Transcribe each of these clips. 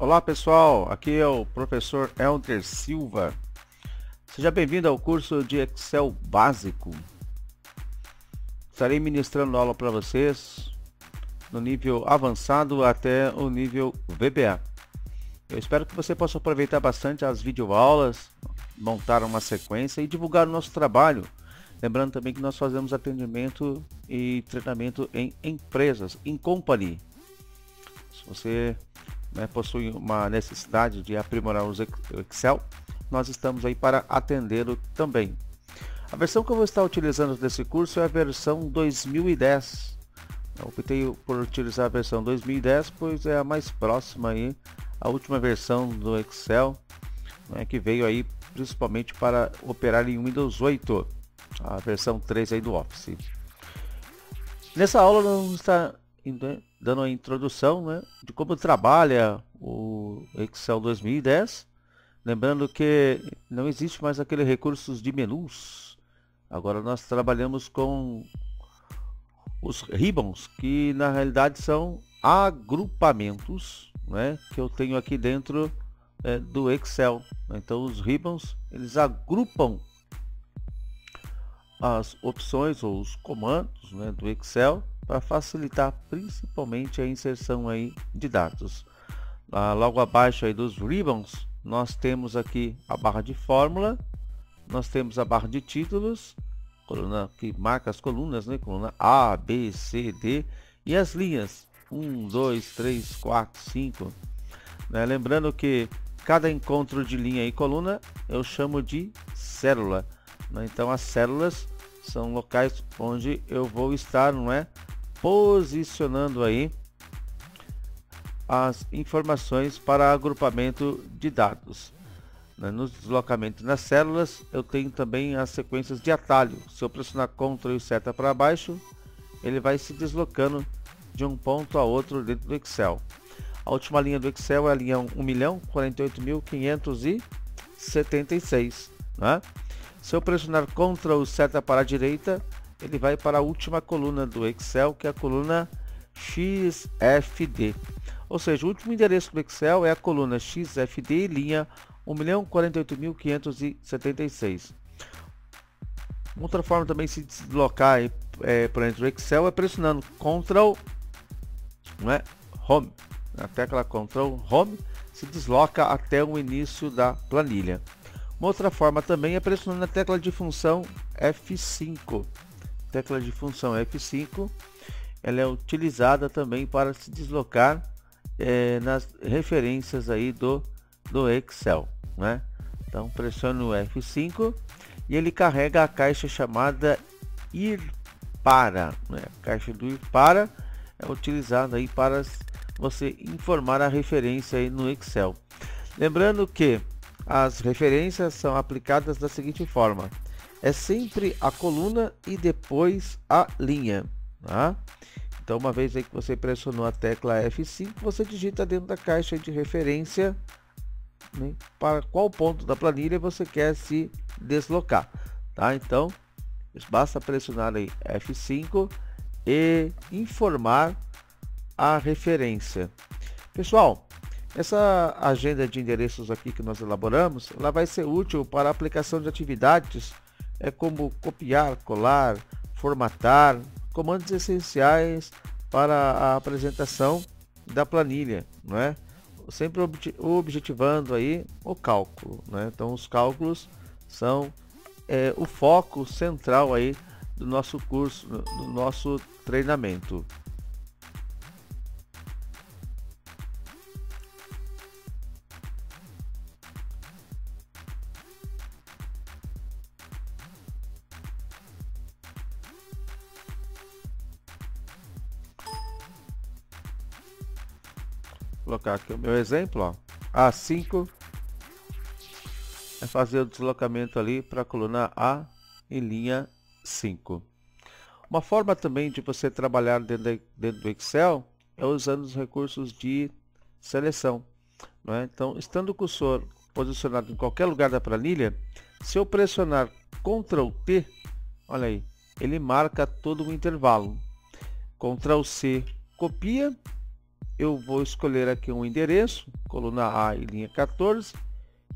Olá pessoal, aqui é o professor Elder Silva. Seja bem-vindo ao curso de Excel básico. Estarei ministrando aula para vocês no nível avançado até o nível VBA. Eu espero que você possa aproveitar bastante as videoaulas, montar uma sequência e divulgar o nosso trabalho. Lembrando também que nós fazemos atendimento e treinamento em empresas, em company. Se você possui uma necessidade de aprimorar o Excel, nós estamos aí para atendê-lo também. A versão que eu vou estar utilizando desse curso é a versão 2010. Eu optei por utilizar a versão 2010, pois é a mais próxima aí, a última versão do Excel, que veio aí principalmente para operar em Windows 8, a versão 3 aí do Office. Nessa aula nós está dando a introdução de como trabalha o Excel 2010. Lembrando que não existe mais aquele recursos de menus. Agora nós trabalhamos com os ribbons, que na realidade são agrupamentos, que eu tenho aqui dentro do Excel. Então os ribbons, eles agrupam as opções ou os comandos do Excel para facilitar principalmente a inserção aí de dados. Logo abaixo aí dos ribbons, nós temos aqui a barra de fórmula, nós temos a barra de títulos, coluna que marca as colunas, coluna A, B, C, D, e as linhas 1, 2, 3, 4, 5. Lembrando que cada encontro de linha e coluna eu chamo de célula. Então as células são locais onde eu vou estar, posicionando aí as informações para agrupamento de dados. No deslocamento nas células, eu tenho também as sequências de atalho. Se eu pressionar Ctrl e seta para baixo, ele vai se deslocando de um ponto a outro dentro do Excel. A última linha do Excel é a linha 1.048.576. Se eu pressionar Ctrl e seta para a direita, ele vai para a última coluna do Excel, que é a coluna XFD. Ou seja, o último endereço do Excel é a coluna XFD, linha 1.048.576. Outra forma também de se deslocar para dentro do Excel é pressionando Ctrl Home. A tecla Ctrl Home se desloca até o início da planilha. Uma outra forma também é pressionando a tecla de função F5. Tecla de função F5, ela é utilizada também para se deslocar nas referências aí do Excel, Então pressiono o F5 e ele carrega a caixa chamada ir para, A caixa do ir para é utilizada aí para você informar a referência aí no Excel. Lembrando que as referências são aplicadas da seguinte forma: é sempre a coluna e depois a linha, Então, uma vez aí que você pressionou a tecla F5, você digita dentro da caixa de referência para qual ponto da planilha você quer se deslocar, Então, basta pressionar aí F5 e informar a referência. Pessoal, essa agenda de endereços aqui que nós elaboramos, ela vai ser útil para a aplicação de atividades como copiar, colar, formatar, comandos essenciais para a apresentação da planilha, Sempre objetivando aí o cálculo, Então os cálculos são o foco central aí do nosso curso, do nosso treinamento. Vou colocar aqui o meu exemplo, A5 é fazer o deslocamento ali para a coluna A em linha 5. Uma forma também de você trabalhar dentro do Excel é usando os recursos de seleção, Então, estando o cursor posicionado em qualquer lugar da planilha, se eu pressionar Ctrl P, olha aí, ele marca todo o intervalo. Ctrl C copia eu vou escolher aqui um endereço, coluna A e linha 14,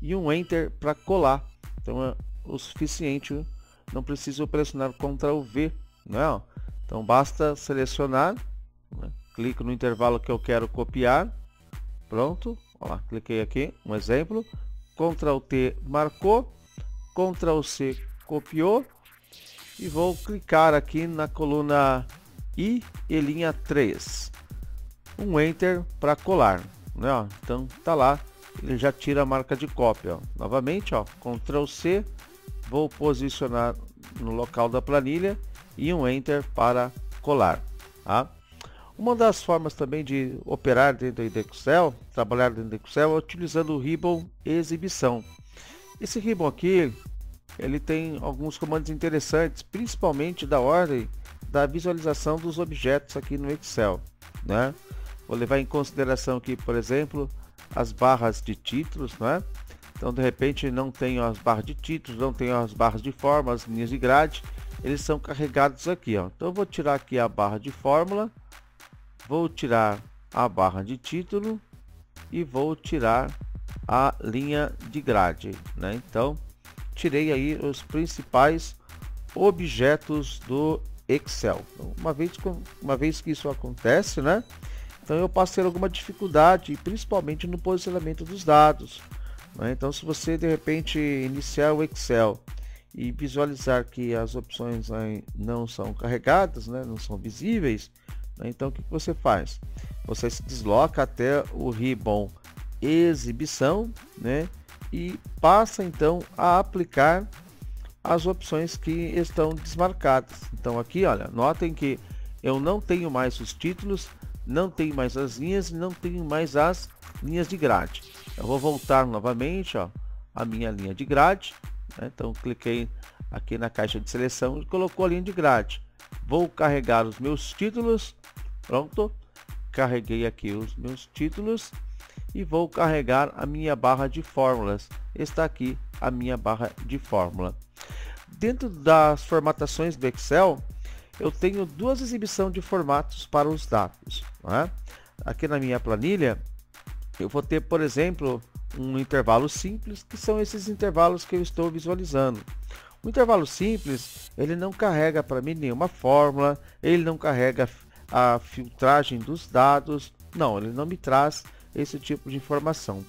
e um Enter para colar. Então é o suficiente, não preciso pressionar Ctrl V, né? Então basta selecionar, né? Clico no intervalo que eu quero copiar, pronto, olha lá, cliquei aqui, um exemplo, Ctrl T marcou, Ctrl C copiou, e vou clicar aqui na coluna I e linha 3, um Enter para colar, né? Então tá lá, ele já tira a marca de cópia, ó. Novamente, ó, Ctrl C, vou posicionar no local da planilha e um Enter para colar, tá? Uma das formas também de operar dentro do Excel, trabalhar dentro do Excel, é utilizando o ribbon exibição. Esse ribbon aqui, ele tem alguns comandos interessantes, principalmente da ordem da visualização dos objetos aqui no Excel, né? Vou levar em consideração aqui, por exemplo, as barras de títulos, né? Então, de repente, não tenho as barras de títulos, não tenho as barras de fórmula, as linhas de grade, eles são carregados aqui, ó. Então, eu vou tirar aqui a barra de fórmula, vou tirar a barra de título e vou tirar a linha de grade, né? Então, tirei aí os principais objetos do Excel. Então, uma vez que isso acontece, né? Então eu passo a ter alguma dificuldade, principalmente no posicionamento dos dados, né? Então, se você de repente iniciar o Excel e visualizar que as opções aí não são carregadas, né? Não são visíveis, né? Então o que você faz? Você se desloca até o ribbon exibição, né? E passa então a aplicar as opções que estão desmarcadas. Então aqui, olha, notem que eu não tenho mais os títulos, não tenho mais as linhas, não tenho mais as linhas de grade. Eu vou voltar novamente, ó, a minha linha de grade, né? Então cliquei aqui na caixa de seleção e colocou a linha de grade. Vou carregar os meus títulos, pronto, carreguei aqui os meus títulos e vou carregar a minha barra de fórmulas. Está aqui a minha barra de fórmula. Dentro das formatações do Excel, eu tenho duas exibições de formatos para os dados, né? Aqui na minha planilha, eu vou ter, por exemplo, um intervalo simples, que são esses intervalos que eu estou visualizando. O intervalo simples, ele não carrega para mim nenhuma fórmula, ele não carrega a filtragem dos dados, não, ele não me traz esse tipo de informação.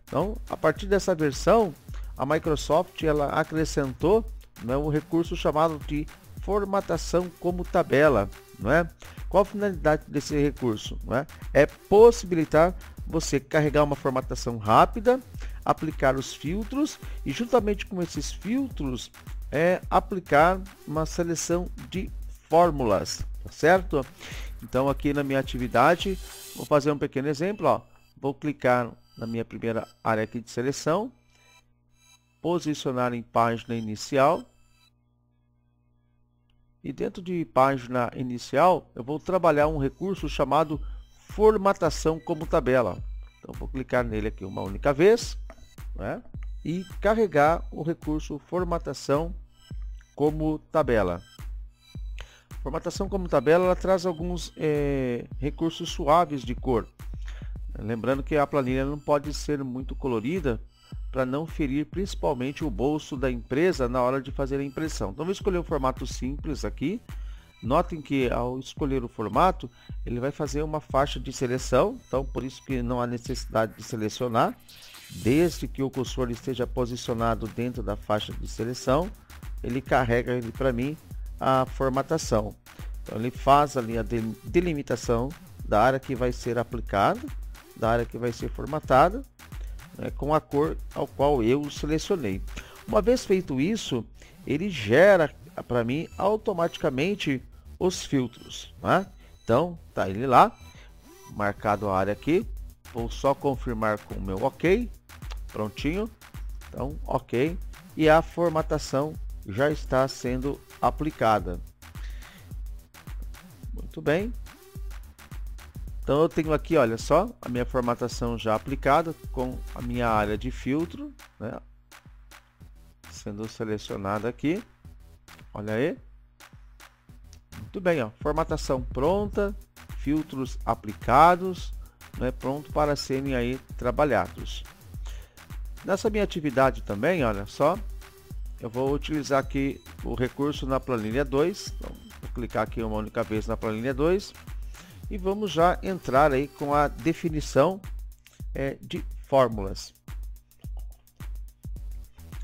Então, a partir dessa versão, a Microsoft ela acrescentou, né, um recurso chamado de formatação como tabela, não é? Qual a finalidade desse recurso? Não é? É possibilitar você carregar uma formatação rápida, aplicar os filtros e juntamente com esses filtros aplicar uma seleção de fórmulas, tá certo? Então aqui na minha atividade, vou fazer um pequeno exemplo, ó. Vou clicar na minha primeira área aqui de seleção, posicionar em página inicial. E dentro de página inicial, eu vou trabalhar um recurso chamado formatação como tabela. Então, vou clicar nele aqui uma única vez, né? E carregar o recurso formatação como tabela. Formatação como tabela, ela traz alguns recursos suaves de cor. Lembrando que a planilha não pode ser muito colorida para não ferir principalmente o bolso da empresa na hora de fazer a impressão. Então, vou escolher o formato simples aqui. Notem que ao escolher o formato, ele vai fazer uma faixa de seleção. Então, por isso que não há necessidade de selecionar. Desde que o cursor esteja posicionado dentro da faixa de seleção, ele carrega para mim a formatação. Então, ele faz ali a delimitação da área que vai ser aplicada, da área que vai ser formatada, né, com a cor ao qual eu selecionei. Uma vez feito isso, ele gera para mim automaticamente os filtros, né? Então tá ele lá, marcado a área aqui. Vou só confirmar com o meu OK, prontinho. Então OK, e a formatação já está sendo aplicada. Muito bem. Então eu tenho aqui, olha só, a minha formatação já aplicada com a minha área de filtro, né, sendo selecionada aqui. Olha aí. Muito bem, ó, formatação pronta, filtros aplicados, né, pronto para serem aí trabalhados. Nessa minha atividade também, olha só, eu vou utilizar aqui o recurso na planilha 2. Então, vou clicar aqui uma única vez na planilha 2 e vamos já entrar aí com a definição de fórmulas.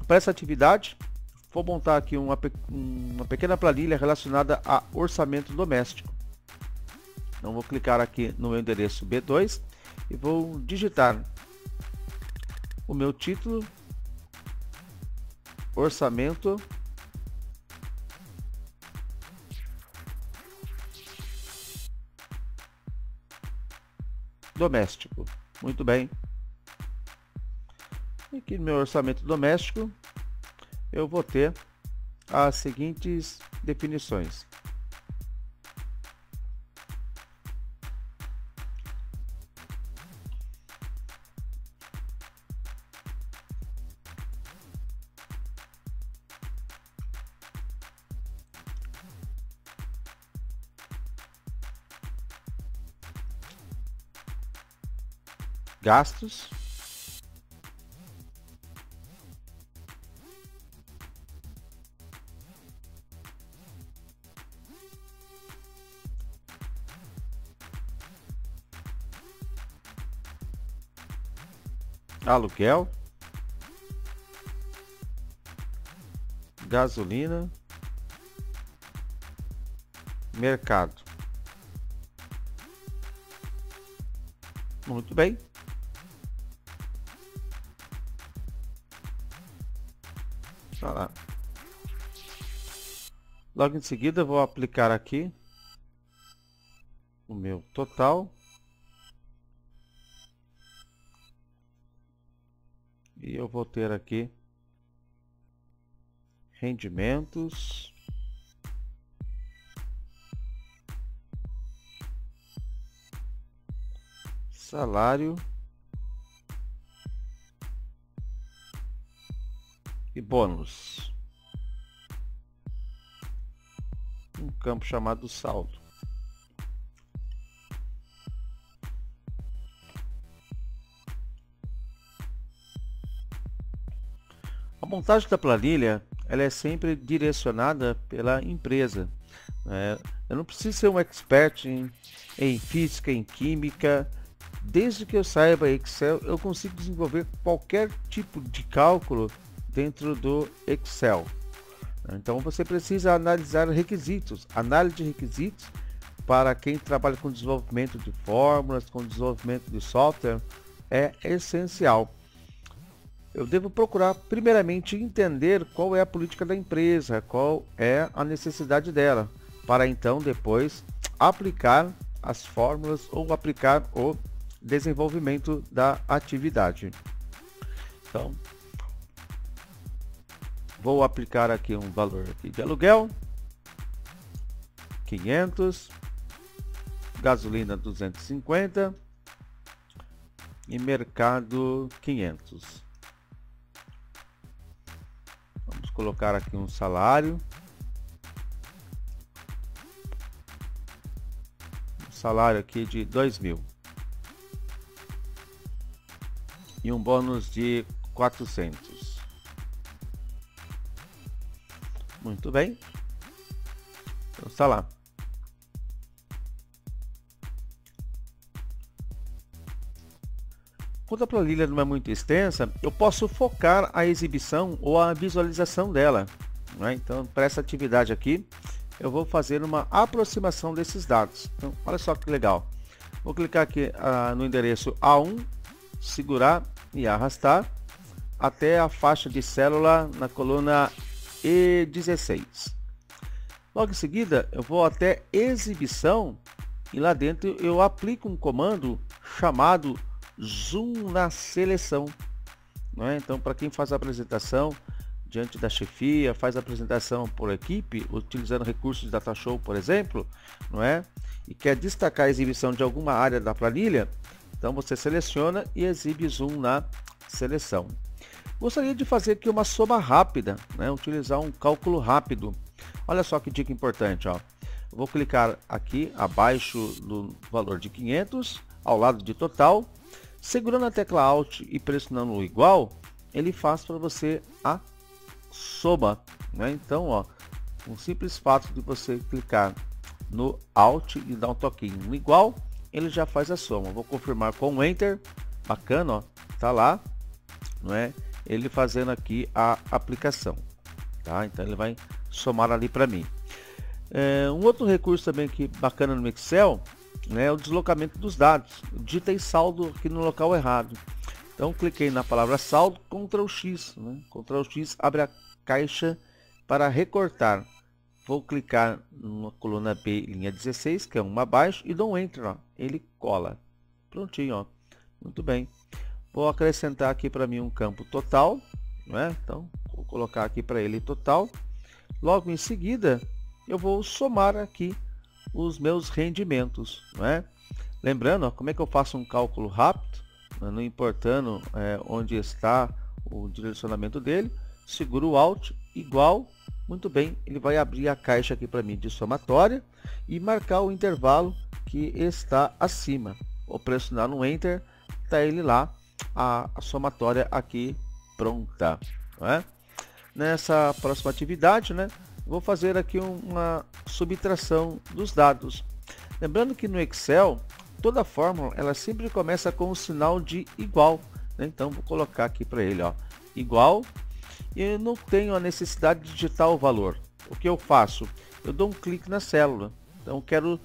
Para essa atividade, vou montar aqui uma pequena planilha relacionada a orçamento doméstico. Então, vou clicar aqui no meu endereço B2 e vou digitar o meu título, orçamento doméstico. Muito bem. Aqui no meu orçamento doméstico, eu vou ter as seguintes definições. Gastos, aluguel, gasolina, mercado. Muito bem. Lá. Logo em seguida, vou aplicar aqui o meu total e eu vou ter aqui rendimentos, salário e bônus. Um campo chamado saldo. A montagem da planilha, ela é sempre direcionada pela empresa. Eu não preciso ser um expert em física, em química. Desde que eu saiba Excel, eu consigo desenvolver qualquer tipo de cálculo dentro do Excel. Então você precisa analisar requisitos. Análise de requisitos para quem trabalha com desenvolvimento de fórmulas, com desenvolvimento de software, é essencial. Eu devo procurar primeiramente entender qual é a política da empresa, qual é a necessidade dela, para então depois aplicar as fórmulas ou aplicar o desenvolvimento da atividade. Então, vou aplicar aqui um valor aqui de aluguel, 500, gasolina 250 e mercado 500. Vamos colocar aqui um salário. Um salário aqui de 2.000. E um bônus de 400. Muito bem. Então está lá. Quando a planilha não é muito extensa, eu posso focar a exibição ou a visualização dela. Então, para essa atividade aqui, eu vou fazer uma aproximação desses dados. Então, olha só que legal. Vou clicar aqui no endereço A1, segurar e arrastar até a faixa de célula na coluna E16. Logo em seguida, eu vou até exibição e lá dentro eu aplico um comando chamado zoom na seleção. Então, para quem faz a apresentação diante da chefia, faz a apresentação por equipe, utilizando recursos de DataShow, por exemplo, e quer destacar a exibição de alguma área da planilha, então você seleciona e exibe zoom na seleção. Gostaria de fazer aqui uma soma rápida, utilizar um cálculo rápido. Olha só que dica importante, ó. Eu vou clicar aqui abaixo do valor de 500, ao lado de total. Segurando a tecla Alt e pressionando o igual, ele faz para você a soma, né? Então, ó, um simples fato de você clicar no Alt e dar um toquinho no igual, ele já faz a soma. Vou confirmar com o Enter, bacana, ó, tá lá, não é? Ele fazendo aqui a aplicação, tá? Então ele vai somar ali para mim. Um outro recurso também que bacana no Excel, né, é o deslocamento dos dados. Digitei saldo aqui no local errado. Então cliquei na palavra saldo, Ctrl X, né? Ctrl X abre a caixa para recortar. Vou clicar na coluna B, linha 16, que é uma abaixo, e dou um Enter, ó. Ele cola. Prontinho, ó. Muito bem. Vou acrescentar aqui para mim um campo total, né? Então vou colocar aqui para ele total. Logo em seguida, eu vou somar aqui os meus rendimentos, né? Lembrando, ó, como é que eu faço um cálculo rápido, não importando onde está o direcionamento dele, seguro o Alt, igual, muito bem, ele vai abrir a caixa aqui para mim de somatória e marcar o intervalo que está acima. Vou pressionar no Enter, tá ele lá, a somatória aqui pronta, não é? Nessa próxima atividade, né, vou fazer aqui uma subtração dos dados. Lembrando que no Excel, toda fórmula ela sempre começa com o sinal de igual, né? Então vou colocar aqui para ele, ó, igual, e eu não tenho a necessidade de digitar o valor. O que eu faço? Eu dou um clique na célula. Então eu quero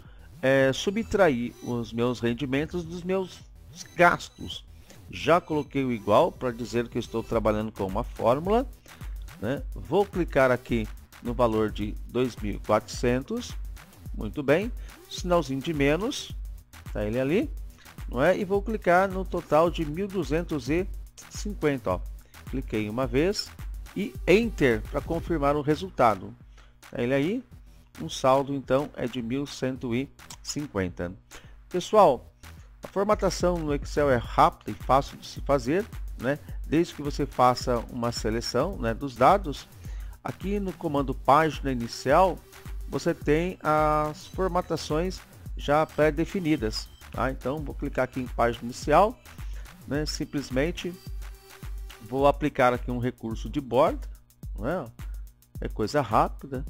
subtrair os meus rendimentos dos meus gastos. Já coloquei o igual para dizer que eu estou trabalhando com uma fórmula, né? Vou clicar aqui no valor de 2.400, muito bem, sinalzinho de menos, tá ele ali, não é? E vou clicar no total de 1.250, ó. Cliquei uma vez e Enter para confirmar o resultado. Tá ele aí, um saldo então é de 1.150. Pessoal, a formatação no Excel é rápida e fácil de se fazer, né? Desde que você faça uma seleção, né, dos dados. Aqui no comando página inicial, você tem as formatações já pré-definidas, tá? Então vou clicar aqui em página inicial, né? Simplesmente vou aplicar aqui um recurso de borda, né? É coisa rápida.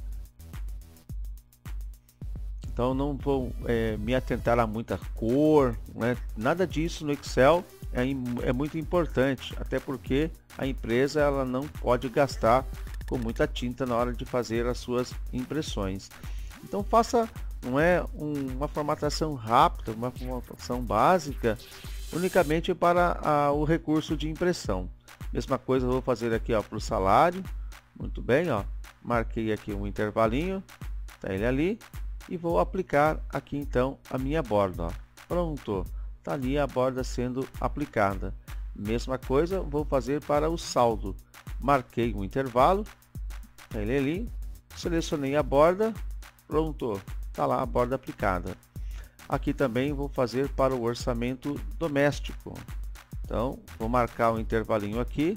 Então não vou me atentar a muita cor, né? Nada disso no Excel é muito importante, até porque a empresa ela não pode gastar com muita tinta na hora de fazer as suas impressões. Então faça uma formatação rápida, uma formatação básica, unicamente para o recurso de impressão. Mesma coisa eu vou fazer aqui para o salário. Muito bem, ó, marquei aqui um intervalinho, tá ele ali, e vou aplicar aqui então a minha borda, ó. Pronto, tá ali a borda sendo aplicada. Mesma coisa vou fazer para o saldo. Marquei um intervalo, tá ele ali, selecionei a borda, pronto, tá lá a borda aplicada. Aqui também vou fazer para o orçamento doméstico. Então vou marcar um intervalinho aqui,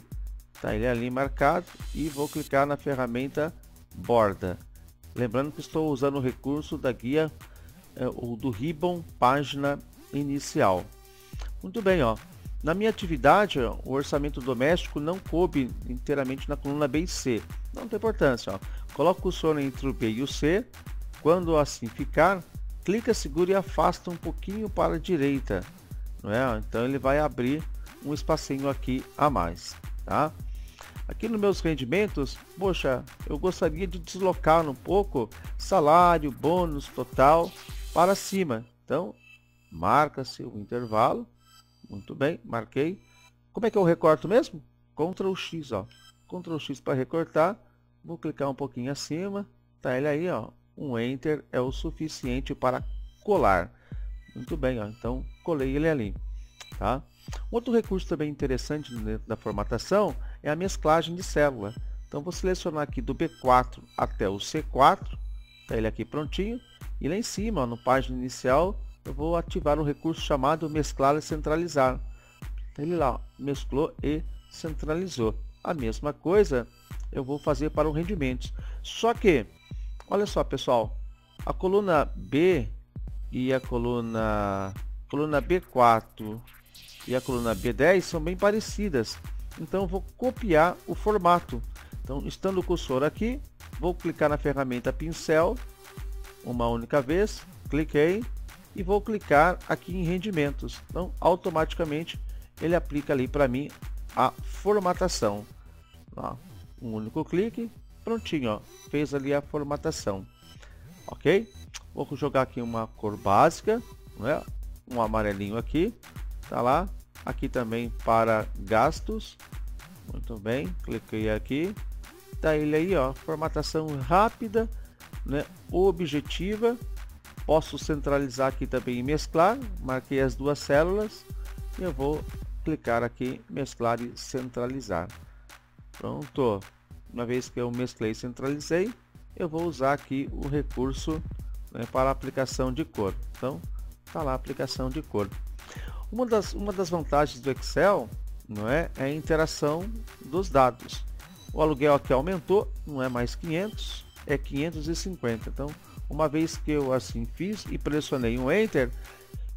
tá ele ali marcado, e vou clicar na ferramenta borda. Lembrando que estou usando o recurso da guia ou do ribbon página inicial. Muito bem, ó. Na minha atividade, ó, o orçamento doméstico não coube inteiramente na coluna B e C. Não tem importância, ó. Coloca o cursor entre o B e o C. Quando assim ficar, clica, segura e afasta um pouquinho para a direita, não é? Então ele vai abrir um espacinho aqui a mais, tá? Aqui nos meus rendimentos, poxa, eu gostaria de deslocar um pouco salário, bônus, total para cima. Então, marca-se o intervalo. Muito bem, marquei. Como é que eu recorto mesmo? Ctrl X, ó. Ctrl X para recortar. Vou clicar um pouquinho acima. Tá ele aí, ó. Um Enter é o suficiente para colar. Muito bem, ó. Então, colei ele ali, tá? Outro recurso também interessante dentro da formatação é a mesclagem de célula. Então vou selecionar aqui do B4 até o C4, tá ele aqui prontinho, e lá em cima, ó, no página inicial, eu vou ativar um recurso chamado mesclar e centralizar. Tá ele lá, ó, mesclou e centralizou. A mesma coisa eu vou fazer para o rendimentos. Só que, olha só pessoal, a coluna B e a coluna coluna B4 e a coluna B10 são bem parecidas. Então, eu vou copiar o formato. Então, estando o cursor aqui, vou clicar na ferramenta pincel, uma única vez, cliquei e vou clicar aqui em rendimentos. Então, automaticamente, ele aplica ali para mim a formatação. Ó, um único clique, prontinho, ó, fez ali a formatação. Ok? Vou jogar aqui uma cor básica, né? Um amarelinho aqui, tá lá. Aqui também para gastos. Muito bem, cliquei aqui. Tá ele aí, ó, formatação rápida, né? Objetiva. Posso centralizar aqui também em mesclar. Marquei as duas células e eu vou clicar aqui mesclar e centralizar. Pronto. Uma vez que eu mesclei e centralizei, eu vou usar aqui o recurso, né, para a aplicação de cor. Então, tá lá a aplicação de cor. Uma das vantagens do Excel, não é a interação dos dados. O aluguel aqui aumentou, não é mais 500, é 550. Então, uma vez que eu assim fiz e pressionei um Enter,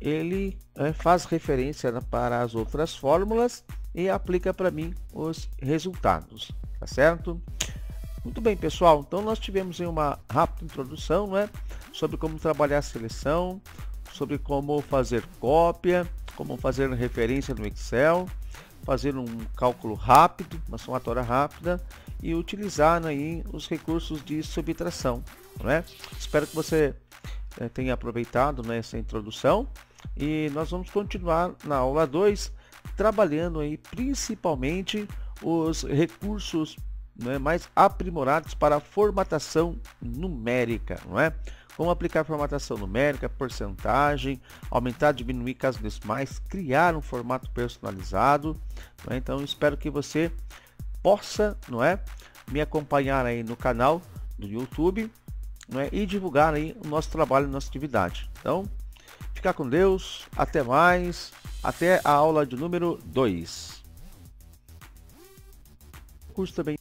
ele faz referência, né, para as outras fórmulas e aplica para mim os resultados, tá certo? Muito bem, pessoal, então nós tivemos uma rápida introdução, né, sobre como trabalhar a seleção, sobre como fazer cópia, como fazer referência no Excel, fazer um cálculo rápido, uma somatória rápida e utilizar aí os recursos de subtração, né? Espero que você tenha aproveitado, né, essa introdução e nós vamos continuar na aula 2 trabalhando aí principalmente os recursos, né, mais aprimorados para a formatação numérica, não é? Como aplicar formatação numérica, porcentagem, aumentar, diminuir casas decimais, criar um formato personalizado, não é? Então espero que você possa, não é, me acompanhar aí no canal do YouTube, não é, e divulgar aí o nosso trabalho, nossa atividade. Então, fica com Deus, até mais, até a aula de número 2. O curso também